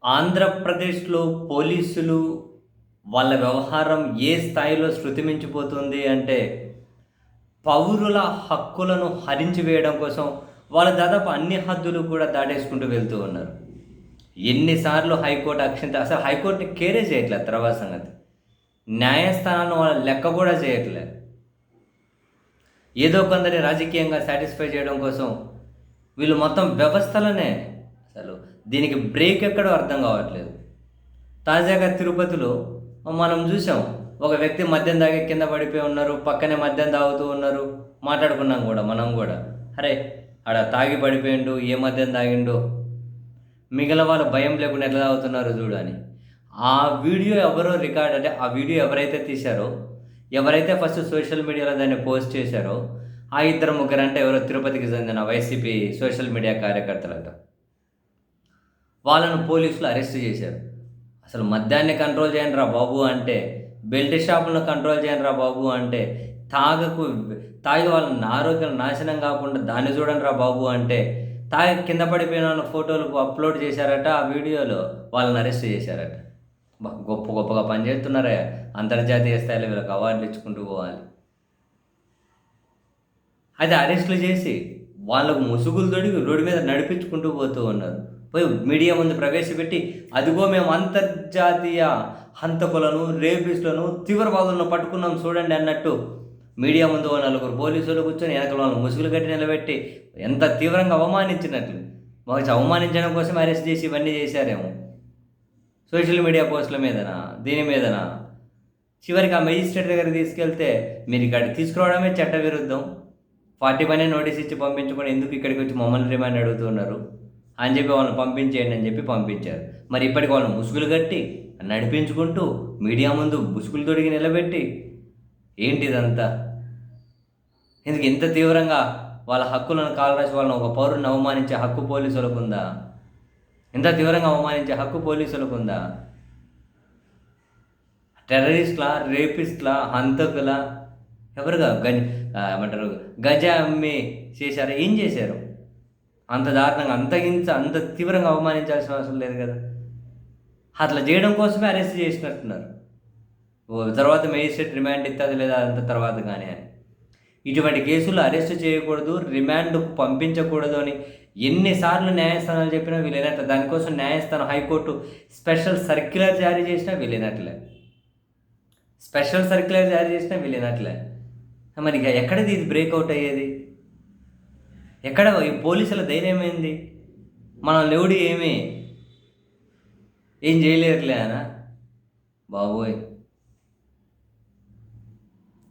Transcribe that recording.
ఆంధ్రప్రదేశ్‌లో పోలీసులు వాళ్ళ వ్యవహారం ఏ స్థాయిలో శృతిమించిపోతుంది అంటే, పౌరుల హక్కులను హరించి వేయడం కోసం వాళ్ళు దాదాపు అన్ని హద్దులు కూడా దాటేసుకుంటూ వెళ్తూ ఉన్నారు. ఎన్ని సార్లు హైకోర్టు అసలు హైకోర్ట్‌ని కేరే చేయట్లే తర్వాత సంగతి. న్యాయస్థానాలను వాళ్ళు లెక్క కూడా చేయట్లే. ఏదో కొందరిని రాజకీయంగా సాటిస్ఫై చేయడం కోసం వీళ్ళు మొత్తం వ్యవస్థలనే అసలు దీనికి బ్రేక్ ఎక్కడో అర్థం కావట్లేదు. తాజాగా తిరుపతిలో మనం చూసాం. ఒక వ్యక్తి మద్యం తాగి కింద పడిపోయి ఉన్నారు. పక్కనే మద్యం తాగుతూ ఉన్నారు. మాట్లాడుకున్నాం కూడా మనం కూడా. అరే! ఆడ తాగి పడిపోయిండు. ఏ మద్యం తాగిండో. మిగిలిన వాళ్ళు భయం లేకుండా ఎట్లా తాగుతున్నారు చూడు అని. ఆ వీడియో ఎవరో రికార్డ్ అంటే ఆ వీడియో ఎవరైతే తీశారో, ఎవరైతే ఫస్ట్ సోషల్ మీడియాలో దాన్ని పోస్ట్ చేశారో, ఆ ఇద్దరు ముగ్గురంటే ఎవరో తిరుపతికి చెందిన వైసీపీ సోషల్ మీడియా కార్యకర్తలంట. వాళ్ళను పోలీసులు అరెస్ట్ చేశారు. అసలు మద్యాన్ని కంట్రోల్ చేయండిరా బాబు అంటే, బెల్ట్ షాపులను కంట్రోల్ చేయండిరా బాబు అంటే, తాగి వాళ్ళ ఆరోగ్యం నాశనం కాకుండా దాన్ని చూడండిరా బాబు అంటే, తాగి కింద పడిపోయిన ఫోటోలు అప్లోడ్ చేశారట. ఆ వీడియోలో వాళ్ళని అరెస్ట్ చేశారట. గొప్ప గొప్పగా పనిచేస్తున్నారే. అంతర్జాతీయ స్థాయిలో వీళ్ళకి అవార్డులు ఇచ్చుకుంటూ పోవాలి. అయితే అరెస్టులు చేసి వాళ్ళకు ముసుగులు తొడిగి రోడ్డు మీద నడిపించుకుంటూ పోతూ ఉన్నారు. పోయి మీడియా ముందు ప్రవేశపెట్టి, అదిగో మేము అంతర్జాతీయ హంతకులను, రేపిస్టులను, తీవ్రవాదులను పట్టుకున్నాం చూడండి అన్నట్టు మీడియా ముందు నలుగురు పోలీసులు కూర్చొని వెనకల వాళ్ళని ముసుగులు కట్టి నిలబెట్టి ఎంత తీవ్రంగా అవమానించినట్లు. మాకు అవమానించడం కోసం అరెస్ట్ చేసి ఇవన్నీ చేశారేమో సోషల్ మీడియా పోస్టుల మీదనా, దీని మీదనా. చివరికి ఆ మెజిస్ట్రేట్ దగ్గరికి తీసుకెళ్తే, మీరు ఇక్కడికి తీసుకురావడమే చట్ట విరుద్ధం, 40 నోటీస్ ఇచ్చి పంపించుకొని ఎందుకు ఇక్కడికి వచ్చి మమ్మల్ని రిమాండ్ అడుగుతున్నారు అని చెప్పి వాళ్ళని పంపించేయండి అని చెప్పి పంపించారు. మరి ఇప్పటికి వాళ్ళని ముసుగులు కట్టి నడిపించుకుంటూ మీడియా ముందు ముసుగులు తొడిగి నిలబెట్టి ఏంటిదంతా? ఎందుకు ఇంత తీవ్రంగా వాళ్ళ హక్కులను కాలరాసి వాళ్ళని ఒక పౌరుని అవమానించే హక్కు పోలీసులకు ఉందా? ఇంత తీవ్రంగా అవమానించే హక్కు పోలీసులకు ఉందా? టెర్రరిస్ట్లా, రేపిస్ట్లా, హంతకులా, ఎవరుగా ఏమంటారు గజ అమ్మి చేశారు? ఏం చేశారు? అంత దారుణంగా అంత తీవ్రంగా అవమానించాల్సిన అవసరం లేదు కదా. అట్లా చేయడం కోసమే అరెస్ట్ చేసినట్టున్నారు. తర్వాత మేజిస్ట్రేట్ రిమాండ్ ఇస్తుంది లేదా అంత తర్వాత కానీ అని. ఇటువంటి కేసులు అరెస్ట్ చేయకూడదు, రిమాండ్కు పంపించకూడదు అని ఎన్నిసార్లు న్యాయస్థానాలు చెప్పినా వీలైనట్లే. దానికోసం న్యాయస్థానం హైకోర్టు స్పెషల్ సర్క్యులర్ జారీ చేసినా వీలైనట్లే. మరి ఇక ఎక్కడది ఇది బ్రేక్అవుట్ అయ్యేది? ఎక్కడ ఈ పోలీసుల ధైర్యం ఏంది? మనం లేవుడి ఏం చేయలేరులే అనా బాబోయ్.